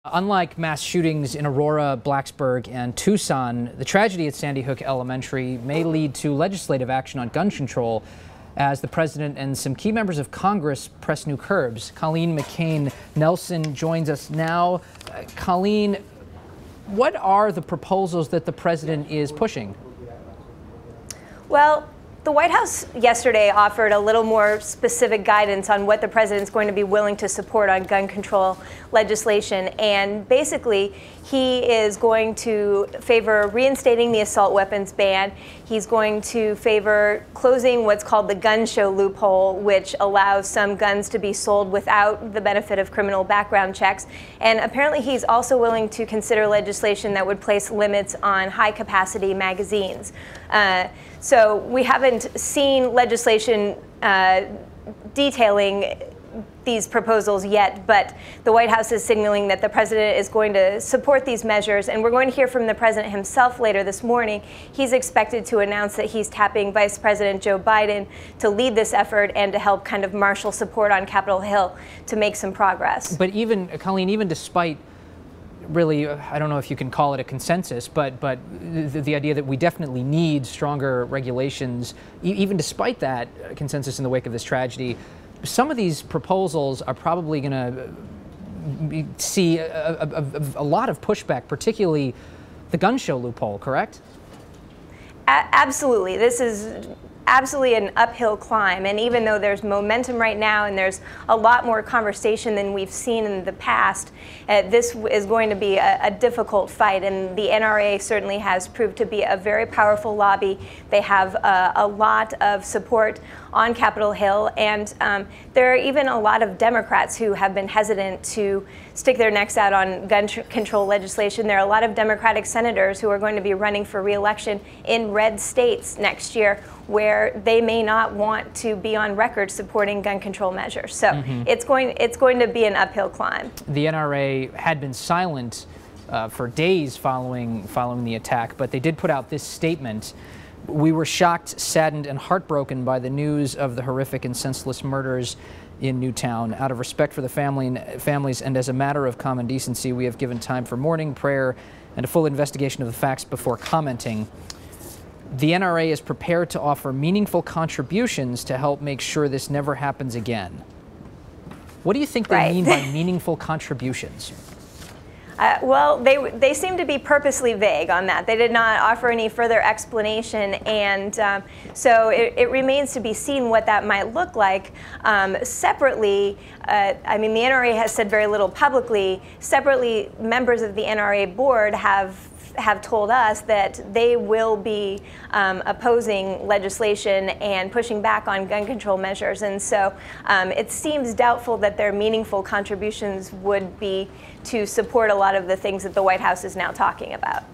Unlike mass shootings in Aurora, Blacksburg, and Tucson, the tragedy at Sandy Hook Elementary may lead to legislative action on gun control as the president and some key members of Congress press new curbs. Colleen McCain Nelson joins us now. Colleen, what are the proposals that the president is pushing? Well, the White House yesterday offered a little more specific guidance on what the president's going to be willing to support on gun control legislation. And basically, he is going to favor reinstating the assault weapons ban. He's going to favor closing what's called the gun show loophole, which allows some guns to be sold without the benefit of criminal background checks. And apparently, he's also willing to consider legislation that would place limits on high-capacity magazines. So we haven't seen legislation detailing these proposals yet, but the White House is signaling that the president is going to support these measures, and we're going to hear from the president himself later this morning. He's expected to announce that he's tapping Vice President Joe Biden to lead this effort and to help kind of marshal support on Capitol Hill to make some progress. But even, Colleen, even despite really, I don't know if you can call it a consensus, but the idea that we definitely need stronger regulations, even despite that consensus in the wake of this tragedy, some of these proposals are probably going to see a lot of pushback, particularly the gun show loophole, correct? Absolutely. This is absolutely an uphill climb, and even though there's momentum right now and there's a lot more conversation than we've seen in the past, this is going to be a difficult fight, and the NRA certainly has proved to be a very powerful lobby. They have a lot of support on Capitol Hill, and there are even a lot of Democrats who have been hesitant to stick their necks out on gun control legislation. There are a lot of Democratic senators who are going to be running for re-election in red states next year, where they may not want to be on record supporting gun control measures. So it's going to be an uphill climb. The NRA had been silent for days following the attack, but they did put out this statement. We were shocked, saddened, and heartbroken by the news of the horrific and senseless murders in Newtown. Out of respect for the families and as a matter of common decency, we have given time for mourning, prayer, and a full investigation of the facts before commenting. The NRA is prepared to offer meaningful contributions to help make sure this never happens again. What do you think they mean by meaningful contributions? Well, they seem to be purposely vague on that. They did not offer any further explanation, and so it remains to be seen what that might look like. Separately, I mean, the NRA has said very little publicly. Separately, members of the NRA board have told us that they will be opposing legislation and pushing back on gun control measures. And so it seems doubtful that their meaningful contributions would be to support a lot of the things that the White House is now talking about.